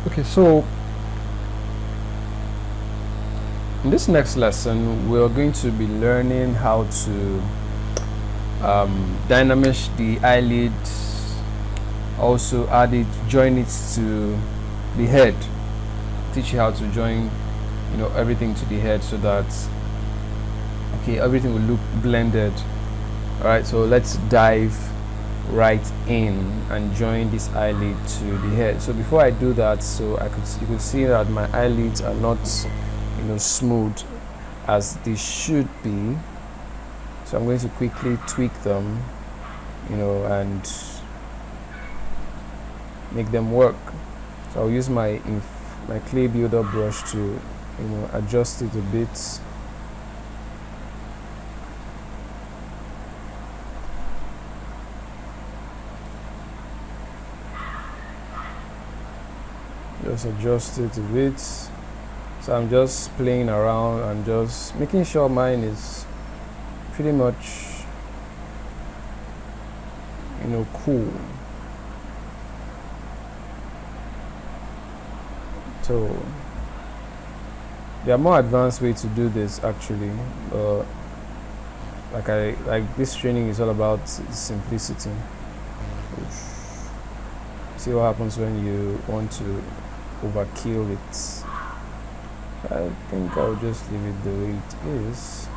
Okay, so in this next lesson, we're going to be learning how to dynamish the eyelids, also join it to the head. Teach you how to join, everything to the head so that everything will look blended. All right, so let's dive right in and join this eyelid to the head. So before I do that, you could see that my eyelids are not smooth as they should be, so I'm going to quickly tweak them and make them work. So I'll use my clay builder brush to adjust it a bit. Just adjust it a bit. So I'm just playing around and just making sure mine is pretty much cool. So there are more advanced ways to do this actually, but this training is all about simplicity. See what happens when you want to overkill it. I think I'll just leave it the way it is.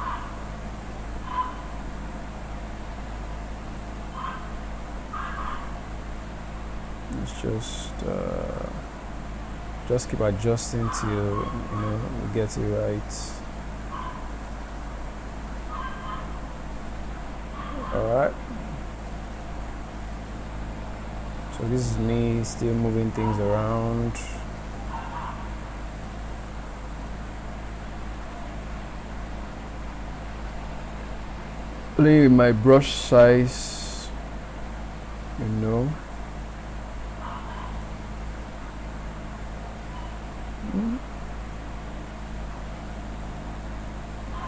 It's just keep adjusting till you get it right. Alright. So this is me still moving things around. Playing with my brush size,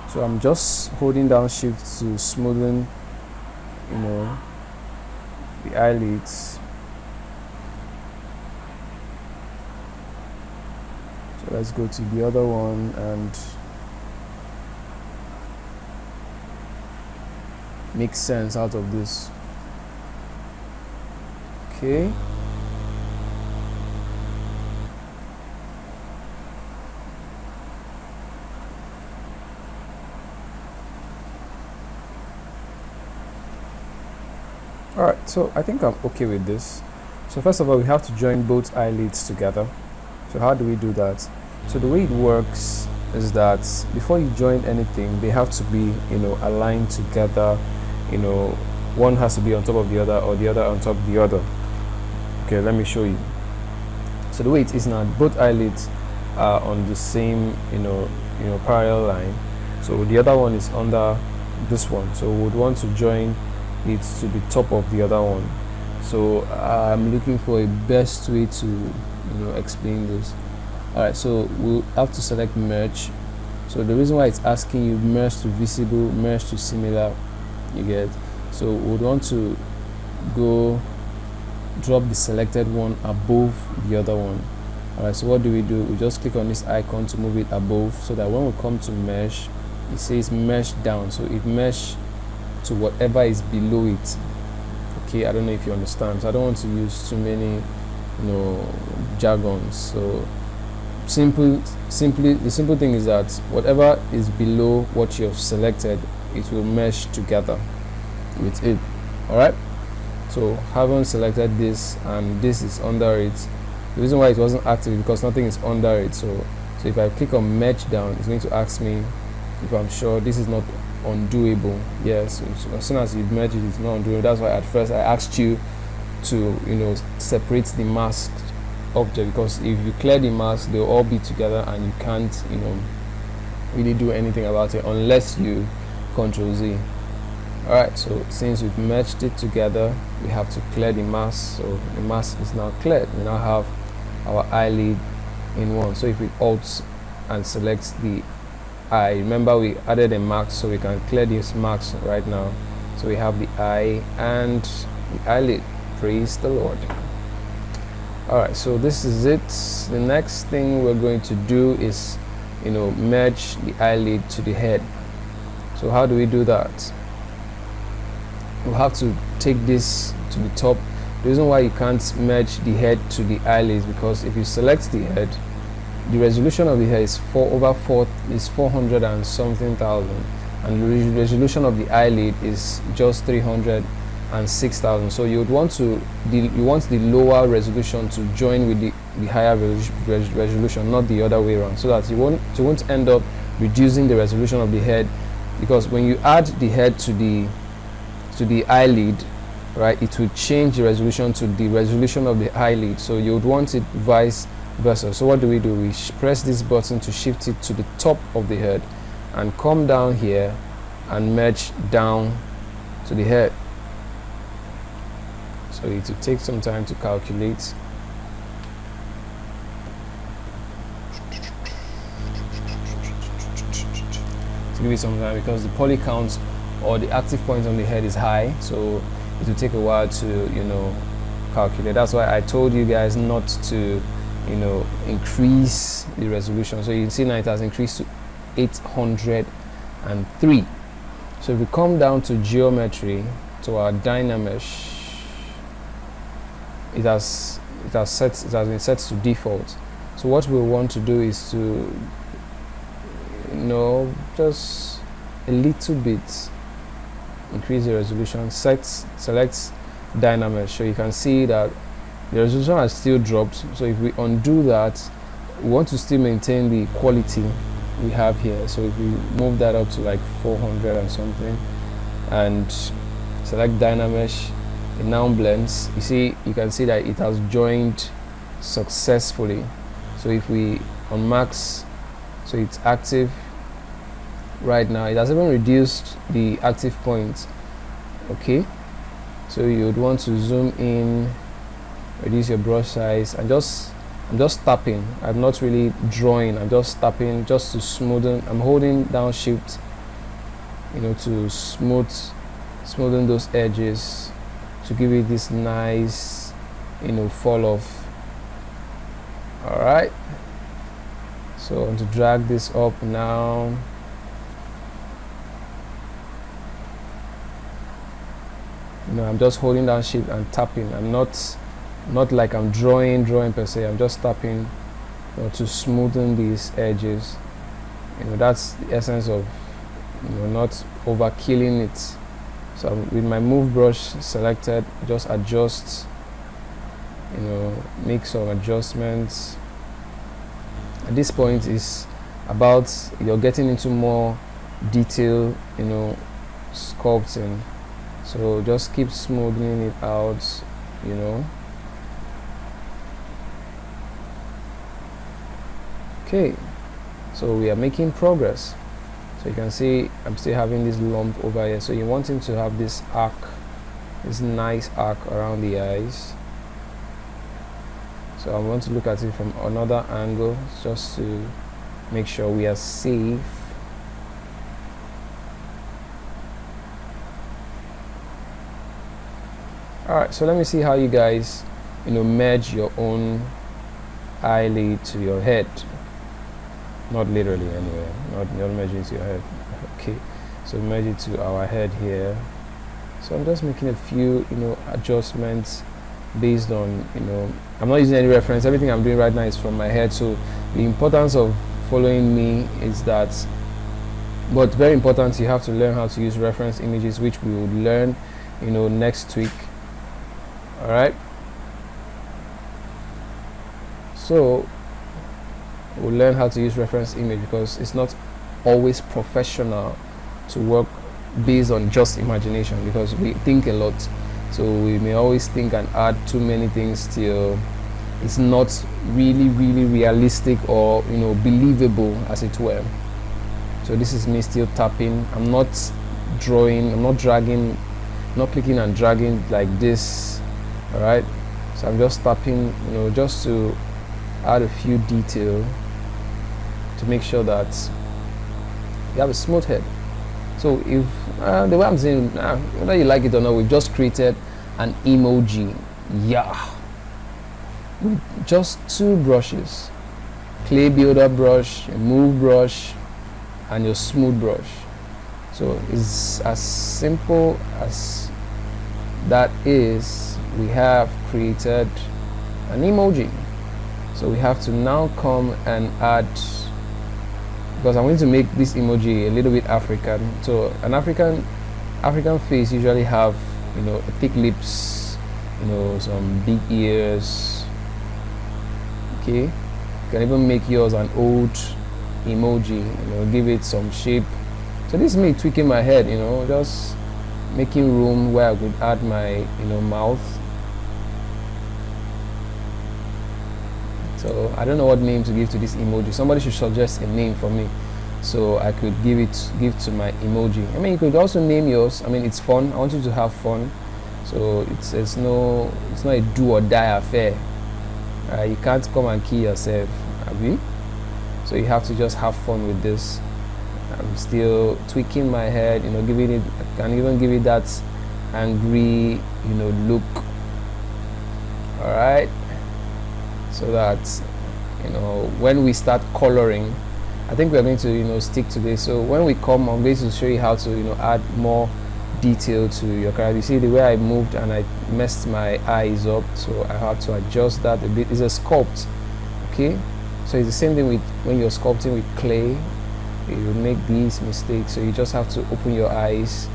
So I'm just holding down shift to smoothen, the eyelids. So let's go to the other one and make sense out of this. Okay. Alright, so I think I'm okay with this. So first of all, we have to join both eyelids together. So how do we do that? So the way it works is that before you join anything, they have to be aligned together. One has to be on top of the other, or the other on top of the other. Okay, let me show you. So the way it is now, both eyelids are on the same parallel line. So the other one is under this one, so we would want to join it to the top of the other one. So I'm looking for a best way to explain this. Alright, so we'll have to select merge. So the reason why it's asking you merge to visible, merge to similar, you get. So we would want to drop the selected one above the other one. Alright, so what do? We just click on this icon to move it above, so that when we come to mesh, it says mesh down, so it mesh to whatever is below it. Okay, I don't know if you understand, so I don't want to use too many jargons. So simply the simple thing is that whatever is below what you have selected, it will mesh together with it. Alright, so having selected this and this is under it, the reason why it wasn't active is because nothing is under it. So if I click on merge down, it's going to ask me if I'm sure this is not undoable. Yes, so as soon as you merge it, it's not undoable. That's why at first I asked you to separate the masked object, because if you clear the mask, they'll all be together and you can't really do anything about it unless you Ctrl Z. Alright, so since we've merged it together, we have to clear the mask. So the mask is now cleared. We now have our eyelid in one. So if we alt and select the eye, remember we added a mask, so we can clear these marks right now. So we have the eye and the eyelid. Praise the Lord. Alright, so this is it. The next thing we're going to do is, merge the eyelid to the head. So how do we do that? We'll have to take this to the top. The reason why you can't merge the head to the eyelids, because if you select the head, the resolution of the hair is 400 and something thousand, and the resolution of the eyelid is just 306,000. So you would want the lower resolution to join with the higher resolution, not the other way around, so that you won't end up reducing the resolution of the head, because when you add the head to the eyelid, right, it will change the resolution to the resolution of the eyelid. So you would want it vice versa. So what do? We press this button to shift it to the top of the head and come down here and merge down to the head. So it will take some time to calculate. To give it some time, because the poly count or the active point on the head is high, so it will take a while to calculate. That's why I told you guys not to increase the resolution. So you can see now it has increased to 803. So if we come down to geometry, to our Dynamesh, it has been set to default. So what we want to do is to just a little bit increase the resolution, select Dynamesh. So you can see that the resolution has still dropped. So if we undo that, we want to still maintain the quality we have here. So if we move that up to like 400 and something and select Dynamesh, it now blends. You can see that it has joined successfully. So if we on max, so it's active right now, it has even reduced the active point. Okay, so you would want to zoom in, reduce your brush size, and I'm just tapping. I'm not really drawing, I'm just tapping just to smoothen. I'm holding down shift to smoothen those edges, to give it this nice fall off. All right, so I want to drag this up now. I'm just holding down shift and tapping. I'm not like I'm drawing per se. I'm just tapping to smoothen these edges. That's the essence of not overkilling it. So with my move brush selected, just adjust, make some adjustments. At this point is about you're getting into more detail, sculpting. So just keep smoothing it out, Okay, so we are making progress. So you can see I'm still having this lump over here. So you want him to have this arc, this nice arc around the eyes. So I want to look at it from another angle just to make sure we are safe. Alright, so let me see how you guys merge your own eyelid to your head. Not literally anyway, not merging to your head. Okay, so merge it to our head here. So I'm just making a few adjustments based on I'm not using any reference. Everything I'm doing right now is from my head. So the importance of following me is that, but very important, you have to learn how to use reference images, which we will learn next week. All right, so we'll learn how to use reference image, because it's not always professional to work based on just imagination, because we think a lot. So we may always think and add too many things till it's not really realistic or believable, as it were. So this is me still tapping. I'm not drawing, I'm not dragging, not clicking and dragging like this. All right, so I'm just tapping, just to add a few detail to make sure that you have a smooth head. So if the way I'm saying, whether you like it or not, we've just created an emoji. Yeah, with just 2 brushes: clay builder brush, a move brush, and your smooth brush. So it's as simple as that is. We have created an emoji. So we have to now come and add, because I'm going to make this emoji a little bit African. So an African face usually have, you know, thick lips, you know, some big ears. Okay, you can even make yours an old emoji, you know, give it some shape. So this is me tweaking my head, you know, just making room where I could add my, you know, mouth. So I don't know what name to give to this emoji. Somebody should suggest a name for me so I could give to my emoji. I mean, you could also name yours. I mean, it's fun. I want you to have fun. So it's not a do or die affair. You can't come and kill yourself, have you? So you have to just have fun with this. I'm still tweaking my head, you know, giving it, I can even give it that angry, you know, look. All right. So that, you know, when we start coloring, I think we're going to, you know, stick to this. So when we come, I'm going to show you how to, you know, add more detail to your character. You see the way I moved and I messed my eyes up, so I had to adjust that a bit. It's a sculpt, okay? So it's the same thing with when you're sculpting with clay. You make these mistakes, so you just have to open your eyes,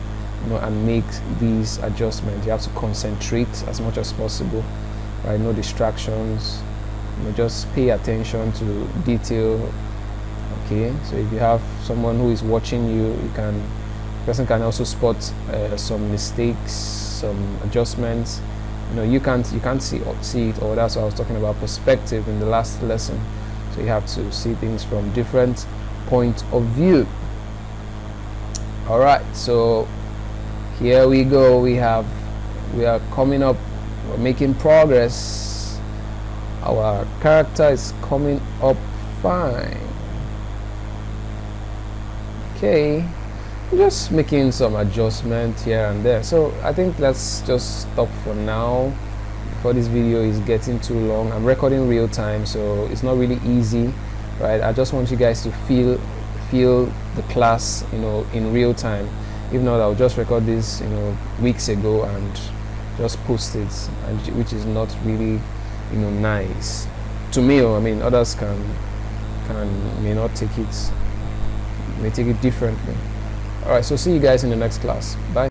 you know, and make these adjustments. You have to concentrate as much as possible, right? No distractions. You know, just pay attention to detail. Okay, so if you have someone who is watching you, the person can also spot some mistakes, some adjustments. You know, you can't see it, or that's what I was talking about perspective in the last lesson. So you have to see things from different point of view. All right, so here we go. We are coming up. We're making progress. Our character is coming up fine. Okay, just making some adjustment here and there. So I think let's just stop for now before this video is getting too long. I'm recording real time, so it's not really easy, right? I just want you guys to feel the class, you know, in real time. If not, I'll just record this, you know, weeks ago and just post it, and which is not really, you know, nice to me. Or I mean, others may not take it, may take it differently. All right, so see you guys in the next class. Bye.